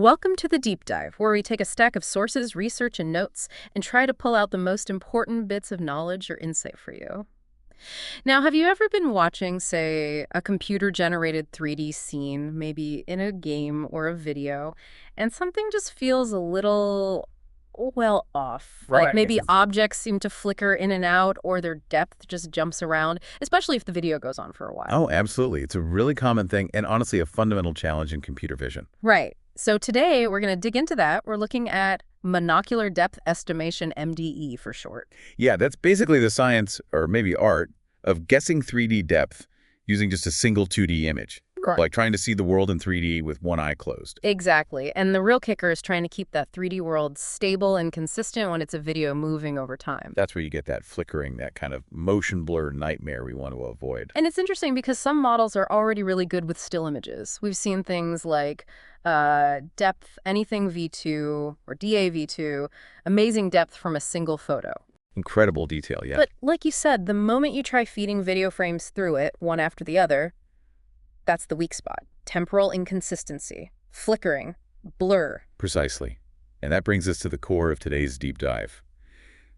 Welcome to the Deep Dive, where we take a stack of sources, research, and notes and try to pull out the most important bits of knowledge or insight for you. Now, have you ever been watching, say, a computer-generated 3D scene, maybe in a game or a video, and something just feels a little, well, off? Like Right. maybe objects seem to flicker in and out, or their depth just jumps around, especially if the video goes on for a while. Oh, absolutely. It's a really common thing and honestly a fundamental challenge in computer vision. Right. So today we're going to dig into that. We're looking at monocular depth estimation, MDE for short. Yeah, that's basically the science, or maybe art, of guessing 3D depth using just a single 2D image. Right. Like trying to see the world in 3D with one eye closed. Exactly. And the real kicker is trying to keep that 3D world stable and consistent when it's a video moving over time. That's where you get that flickering, that kind of motion blur nightmare we want to avoid. And it's interesting because some models are already really good with still images. We've seen things like depth, anything V2 or DAV2, amazing depth from a single photo. Incredible detail, yeah. But like you said, the moment you try feeding video frames through it, one after the other, that's the weak spot. Temporal inconsistency, flickering, blur. Precisely. And that brings us to the core of today's deep dive.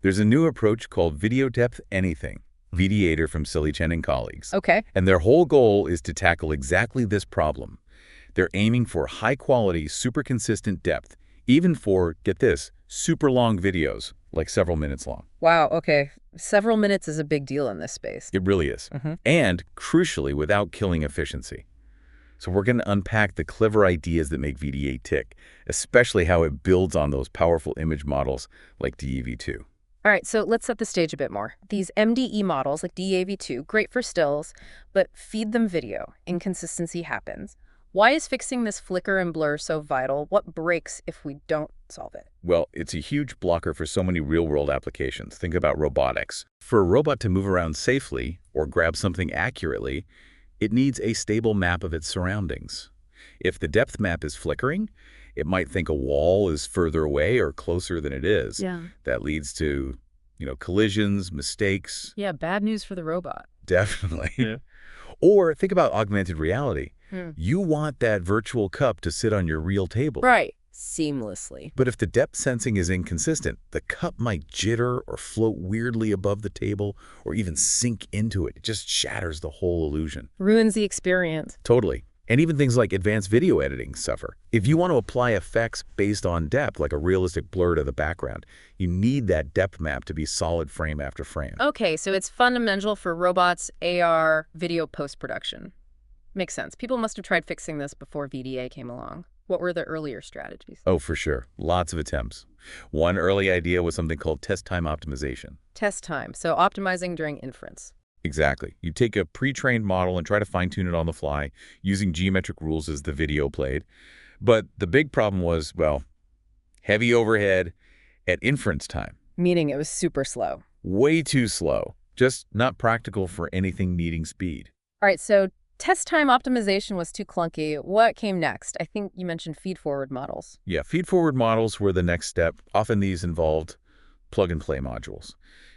There's a new approach called video depth anything, Mediator from Sili, Chen and colleagues. Okay. And their whole goal is to tackle exactly this problem. They're aiming for high-quality, super consistent depth, even for, get this, super long videos, like several minutes long. Wow, okay. Several minutes is a big deal in this space. It really is. And, crucially, without killing efficiency. So we're going to unpack the clever ideas that make VDA tick, especially how it builds on those powerful image models like DEV2. All right, so let's set the stage a bit more. These MDE models, like DAV2, great for stills, but feed them video. Inconsistency happens. Why is fixing this flicker and blur so vital? What breaks if we don't solve it? Well, it's a huge blocker for so many real-world applications. Think about robotics. For a robot to move around safely or grab something accurately, it needs a stable map of its surroundings. If the depth map is flickering, it might think a wall is further away or closer than it is. Yeah. That leads to, collisions, mistakes. Yeah, bad news for the robot. Definitely. Yeah. Or think about augmented reality. Hmm. You want that virtual cup to sit on your real table. Right. Seamlessly. But if the depth sensing is inconsistent, the cup might jitter or float weirdly above the table or even sink into it. It just shatters the whole illusion. Ruins the experience. Totally. And even things like advanced video editing suffer. If you want to apply effects based on depth, like a realistic blur to the background, you need that depth map to be solid frame after frame. Okay, so it's fundamental for robots, AR, video post-production. Makes sense. People must have tried fixing this before VDA came along. What were the earlier strategies? Oh, for sure. Lots of attempts. One early idea was something called test time optimization. Test time, so optimizing during inference. Exactly. You take a pre-trained model and try to fine-tune it on the fly, using geometric rules as the video played. But the big problem was, well, heavy overhead at inference time. Meaning it was super slow. Way too slow. Just not practical for anything needing speed. All right, so test time optimization was too clunky. What came next? I think you mentioned feed-forward models. Yeah, feed-forward models were the next step. Often these involved plug-and-play modules.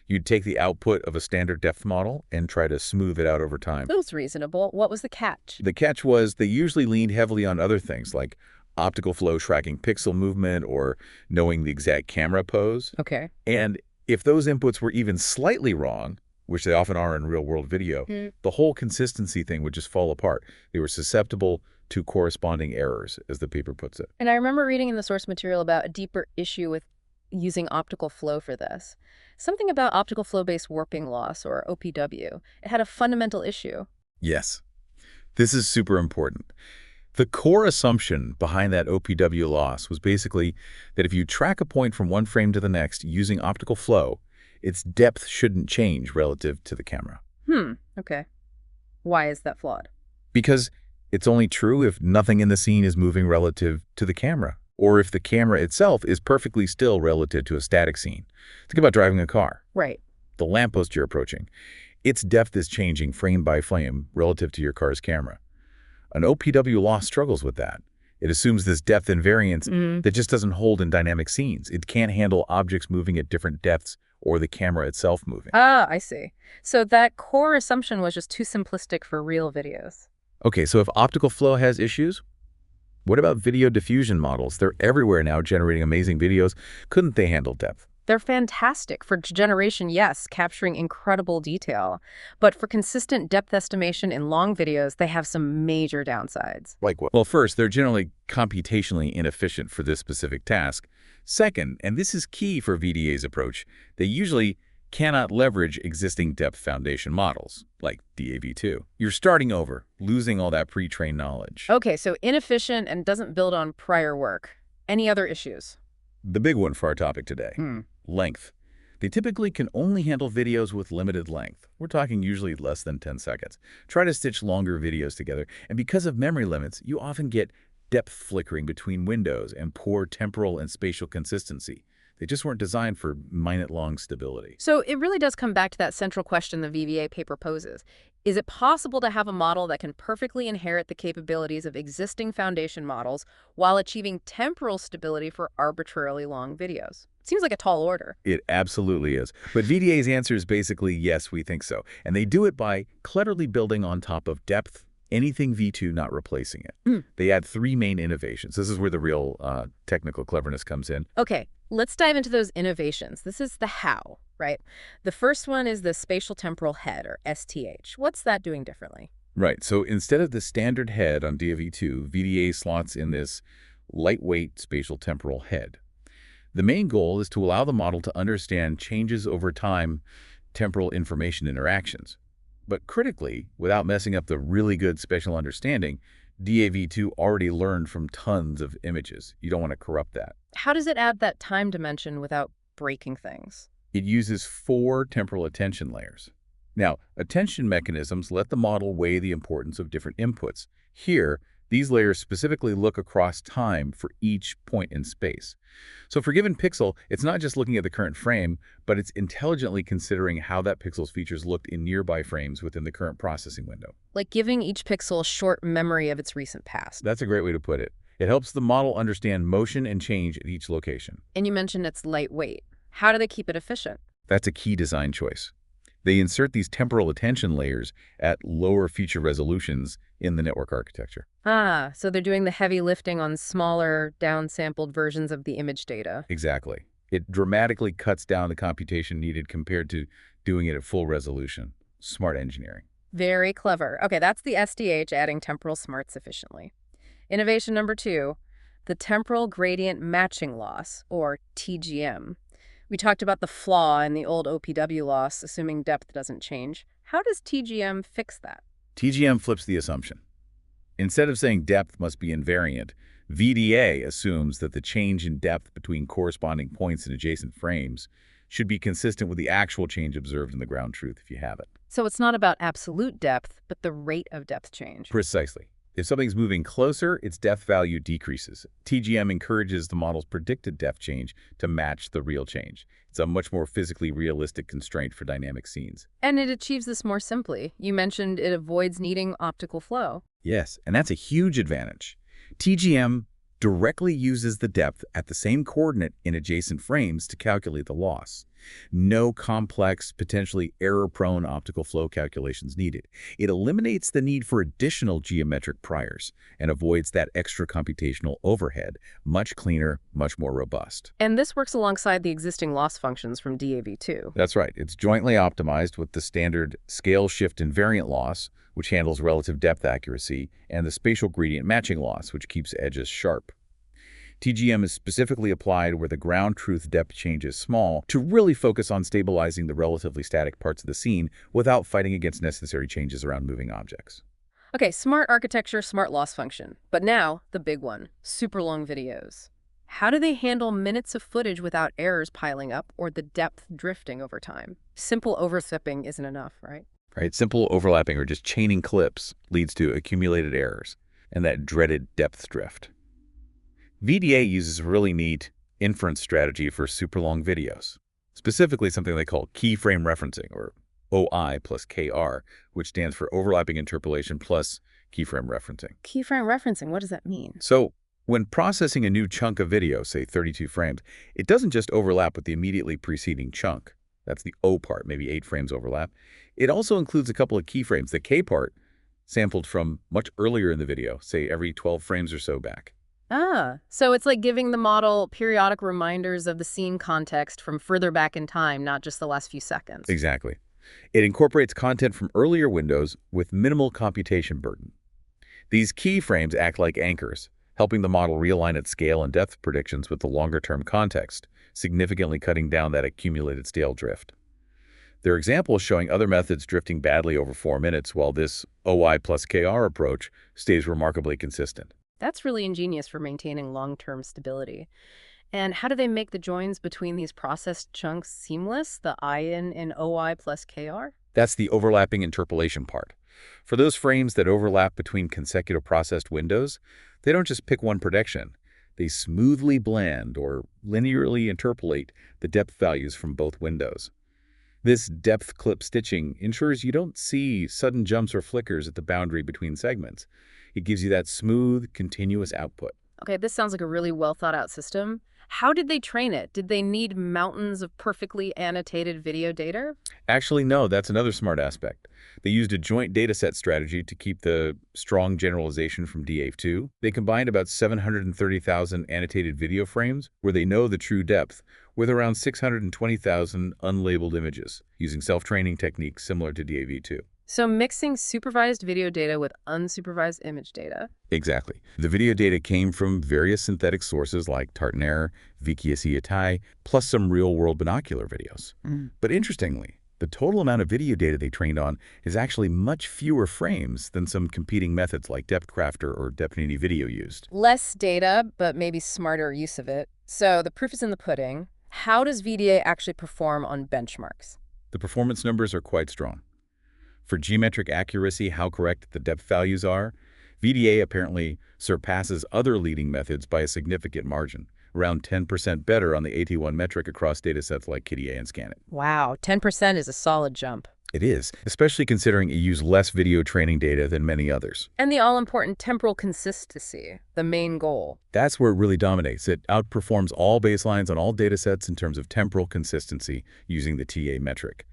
You'd take the output of a standard depth model and try to smooth it out over time. That was reasonable. What was the catch? The catch was they usually leaned heavily on other things like optical flow tracking pixel movement or knowing the exact camera pose. Okay. And if those inputs were even slightly wrong, which they often are in real-world video, the whole consistency thing would just fall apart. They were susceptible to corresponding errors, as the paper puts it. And I remember reading in the source material about a deeper issue with using optical flow for this. Something about optical flow-based warping loss, or OPW. It had a fundamental issue. Yes, this is super important. The core assumption behind that OPW loss was basically that if you track a point from one frame to the next using optical flow, its depth shouldn't change relative to the camera. Okay. Why is that flawed? Because it's only true if nothing in the scene is moving relative to the camera, or if the camera itself is perfectly still relative to a static scene. Think about driving a car. Right. The lamppost you're approaching. Its depth is changing frame by frame relative to your car's camera. An OPW loss struggles with that. It assumes this depth invariance that just doesn't hold in dynamic scenes. It can't handle objects moving at different depths or the camera itself moving. Ah, I see. So that core assumption was just too simplistic for real videos. Okay, so if optical flow has issues, What about video diffusion models? They're everywhere now, generating amazing videos. Couldn't they handle depth? They're fantastic for generation, yes, capturing incredible detail. But for consistent depth estimation in long videos, they have some major downsides. Like what? Well, first, they're generally computationally inefficient for this specific task. Second, and this is key for VDA's approach, they usually cannot leverage existing depth foundation models, like DAV2. You're starting over, losing all that pre-trained knowledge. Okay, so inefficient and doesn't build on prior work. Any other issues? The big one for our topic today, length. They typically can only handle videos with limited length. We're talking usually less than 10 seconds. Try to stitch longer videos together, and because of memory limits, you often get depth flickering between windows and poor temporal and spatial consistency. They just weren't designed for minute-long stability. So it really does come back to that central question the VVA paper poses. Is it possible to have a model that can perfectly inherit the capabilities of existing foundation models while achieving temporal stability for arbitrarily long videos? Seems like a tall order. It absolutely is. But VDA's answer is basically yes, we think so. And they do it by cleverly building on top of depth, anything V2 not replacing it. They add three main innovations. This is where the real technical cleverness comes in. Okay, let's dive into those innovations. This is the how, right? The first one is the spatial-temporal head, or STH. What's that doing differently? Right. So instead of the standard head on DAV2, VDA slots in this lightweight spatial-temporal head. The main goal is to allow the model to understand changes over time, temporal information interactions. But critically, without messing up the really good spatial understanding, DAV2 already learned from tons of images. You don't want to corrupt that. How does it add that time dimension without breaking things? It uses 4 temporal attention layers. Now, attention mechanisms let the model weigh the importance of different inputs. Here, these layers specifically look across time for each point in space. So for a given pixel, it's not just looking at the current frame, but it's intelligently considering how that pixel's features looked in nearby frames within the current processing window. Like giving each pixel a short memory of its recent past. That's a great way to put it. It helps the model understand motion and change at each location. And you mentioned it's lightweight. How do they keep it efficient? That's a key design choice. They insert these temporal attention layers at lower feature resolutions in the network architecture. Ah, so they're doing the heavy lifting on smaller, downsampled versions of the image data. Exactly. It dramatically cuts down the computation needed compared to doing it at full resolution. Smart engineering. Very clever. Okay, that's the SDH adding temporal smarts efficiently. Innovation number 2, the temporal gradient matching loss, or TGM. We talked about the flaw in the old OPW loss, assuming depth doesn't change. How does TGM fix that? TGM flips the assumption. Instead of saying depth must be invariant, VDA assumes that the change in depth between corresponding points in adjacent frames should be consistent with the actual change observed in the ground truth if you have it. So it's not about absolute depth, but the rate of depth change. Precisely. If something's moving closer, its depth value decreases. TGM encourages the model's predicted depth change to match the real change. It's a much more physically realistic constraint for dynamic scenes. And it achieves this more simply. You mentioned it avoids needing optical flow. Yes, and that's a huge advantage. TGM directly uses the depth at the same coordinate in adjacent frames to calculate the loss. No complex, potentially error-prone optical flow calculations needed. It eliminates the need for additional geometric priors and avoids that extra computational overhead. Much cleaner, much more robust. And this works alongside the existing loss functions from DAV2. That's right. It's jointly optimized with the standard scale shift invariant loss, which handles relative depth accuracy, and the spatial gradient matching loss, which keeps edges sharp. TGM is specifically applied where the ground truth depth change is small to really focus on stabilizing the relatively static parts of the scene without fighting against necessary changes around moving objects. Okay, smart architecture, smart loss function. But now, the big one, super long videos. How do they handle minutes of footage without errors piling up or the depth drifting over time? Simple overslipping isn't enough, right? Right? Simple overlapping or just chaining clips leads to accumulated errors and that dreaded depth drift. VDA uses a really neat inference strategy for super long videos, specifically something they call keyframe referencing, or OI plus KR, which stands for overlapping interpolation plus keyframe referencing. Keyframe referencing, what does that mean? So when processing a new chunk of video, say 32 frames, it doesn't just overlap with the immediately preceding chunk. That's the O part, maybe 8 frames overlap. It also includes a couple of keyframes, the K part, sampled from much earlier in the video, say every 12 frames or so back. Ah, so it's like giving the model periodic reminders of the scene context from further back in time, not just the last few seconds. Exactly. It incorporates content from earlier windows with minimal computation burden. These keyframes act like anchors, helping the model realign its scale and depth predictions with the longer-term context, significantly cutting down that accumulated stale drift. There are examples showing other methods drifting badly over 4 minutes, while this OI plus KR approach stays remarkably consistent. That's really ingenious for maintaining long-term stability. And how do they make the joins between these processed chunks seamless, the IN and OI plus KR? That's the overlapping interpolation part. For those frames that overlap between consecutive processed windows, they don't just pick one prediction. They smoothly blend or linearly interpolate the depth values from both windows. This depth clip stitching ensures you don't see sudden jumps or flickers at the boundary between segments. It gives you that smooth, continuous output. Okay, this sounds like a really well thought out system. How did they train it? Did they need mountains of perfectly annotated video data? Actually, no, that's another smart aspect. They used a joint dataset strategy to keep the strong generalization from DA2. They combined about 730,000 annotated video frames where they know the true depth with around 620,000 unlabeled images using self-training techniques similar to DAV2. So mixing supervised video data with unsupervised image data. Exactly. The video data came from various synthetic sources like Tartner, Vikiasiatai, plus some real-world binocular videos. But interestingly, the total amount of video data they trained on is actually much fewer frames than some competing methods like DepthCrafter or Depnini Video used. Less data, but maybe smarter use of it. So the proof is in the pudding. How does VDA actually perform on benchmarks? The performance numbers are quite strong. For geometric accuracy, how correct the depth values are, VDA apparently surpasses other leading methods by a significant margin, around 10% better on the AT1 metric across datasets like KittA and Scanit. Wow, 10% is a solid jump. It is, especially considering it used less video training data than many others. And the all-important temporal consistency, the main goal. That's where it really dominates. It outperforms all baselines on all datasets in terms of temporal consistency using the TA metric.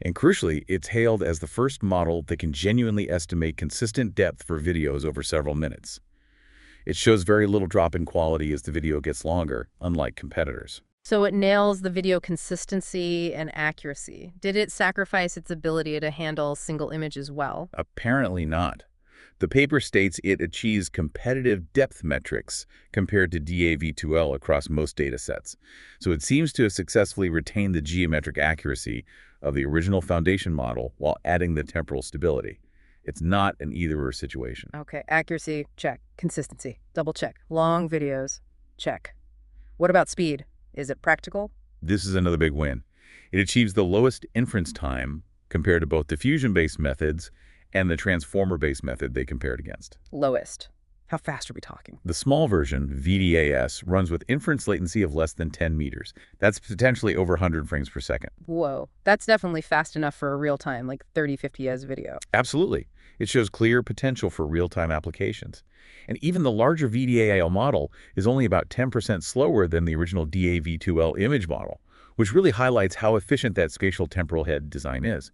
And crucially, it's hailed as the first model that can genuinely estimate consistent depth for videos over several minutes. It shows very little drop in quality as the video gets longer, unlike competitors. So it nails the video consistency and accuracy. Did it sacrifice its ability to handle single image as well? Apparently not. The paper states it achieves competitive depth metrics compared to DAV2L across most datasets. So it seems to have successfully retained the geometric accuracy of the original foundation model while adding the temporal stability. It's not an either-or situation. Okay, accuracy, check. Consistency, double check. Long videos, check. What about speed? Is it practical? This is another big win. It achieves the lowest inference time compared to both diffusion-based methods and the transformer-based method they compared against. Lowest. How fast are we talking? The small version, VDAS, runs with inference latency of less than 10 meters. That's potentially over 100 frames per second. Whoa, that's definitely fast enough for a real-time, like 30, 50 as video. Absolutely. It shows clear potential for real-time applications. And even the larger VDAL model is only about 10% slower than the original DAV2L image model, which really highlights how efficient that spatial-temporal head design is.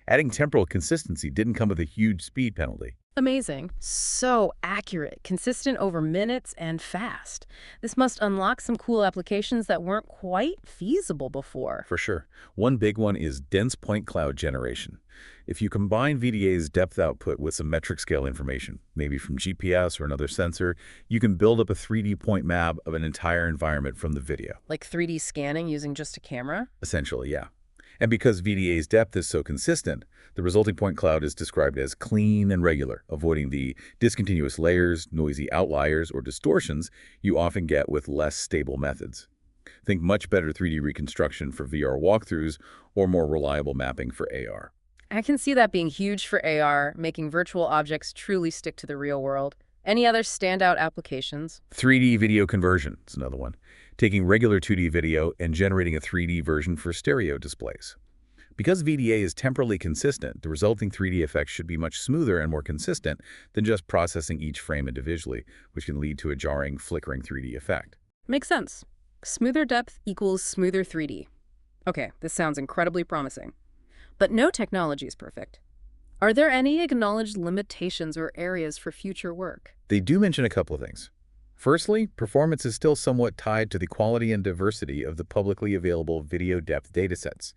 Adding temporal consistency didn't come with a huge speed penalty. Amazing. So accurate, consistent over minutes, and fast. This must unlock some cool applications that weren't quite feasible before. For sure. One big one is dense point cloud generation. If you combine VDA's depth output with some metric scale information, maybe from GPS or another sensor, you can build up a 3D point map of an entire environment from the video. Like 3D scanning using just a camera? Essentially, yeah. And because VDA's depth is so consistent, the resulting point cloud is described as clean and regular, avoiding the discontinuous layers, noisy outliers, or distortions you often get with less stable methods. Think much better 3D reconstruction for VR walkthroughs or more reliable mapping for AR. I can see that being huge for AR, making virtual objects truly stick to the real world. Any other standout applications? 3D video conversion is another one, taking regular 2D video and generating a 3D version for stereo displays. Because VDA is temporally consistent, the resulting 3D effects should be much smoother and more consistent than just processing each frame individually, which can lead to a jarring, flickering 3D effect. Makes sense. Smoother depth equals smoother 3D. Okay, this sounds incredibly promising. But no technology is perfect. Are there any acknowledged limitations or areas for future work? They do mention a couple of things. Firstly, performance is still somewhat tied to the quality and diversity of the publicly available video depth datasets.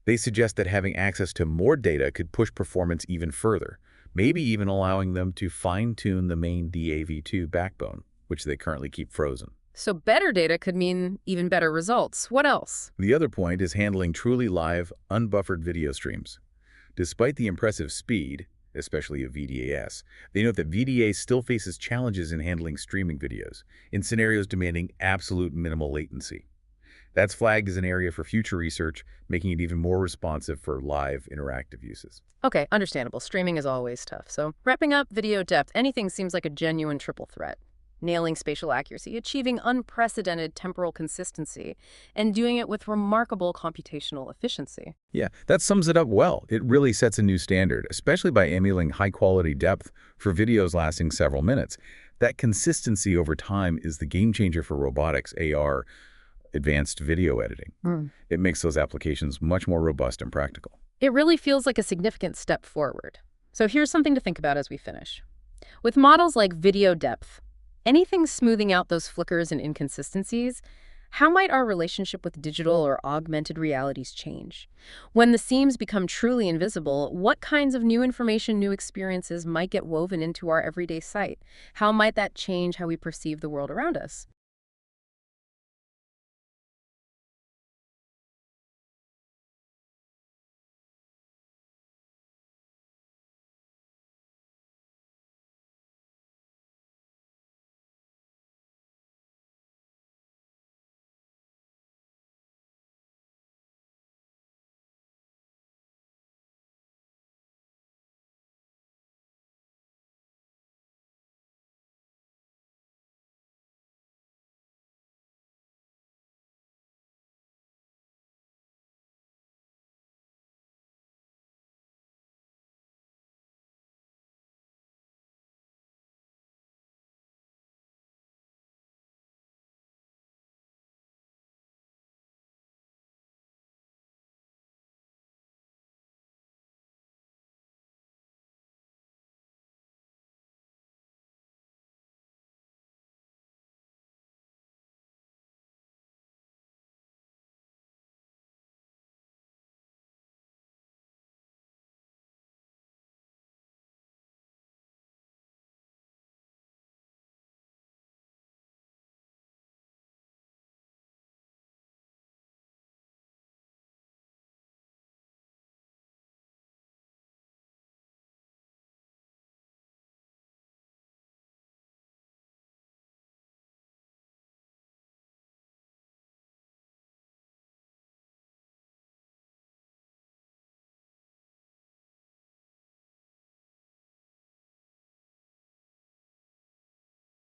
They suggest that having access to more data could push performance even further, maybe even allowing them to fine-tune the main DAV2 backbone, which they currently keep frozen. So better data could mean even better results. What else? The other point is handling truly live, unbuffered video streams. Despite the impressive speed, especially of VDAS, they note that VDA still faces challenges in handling streaming videos, in scenarios demanding absolute minimal latency. That's flagged as an area for future research, making it even more responsive for live, interactive uses. Okay, understandable. Streaming is always tough. So wrapping up video depth, anything seems like a genuine triple threat. Nailing spatial accuracy, achieving unprecedented temporal consistency, and doing it with remarkable computational efficiency. Yeah, that sums it up well. It really sets a new standard, especially by emulating high-quality depth for videos lasting several minutes. That consistency over time is the game changer for robotics, AR, advanced video editing. It makes those applications much more robust and practical. It really feels like a significant step forward. So here's something to think about as we finish. With models like video depth, anything smoothing out those flickers and inconsistencies, how might our relationship with digital or augmented realities change? When the seams become truly invisible, what kinds of new information, new experiences might get woven into our everyday sight? How might that change how we perceive the world around us?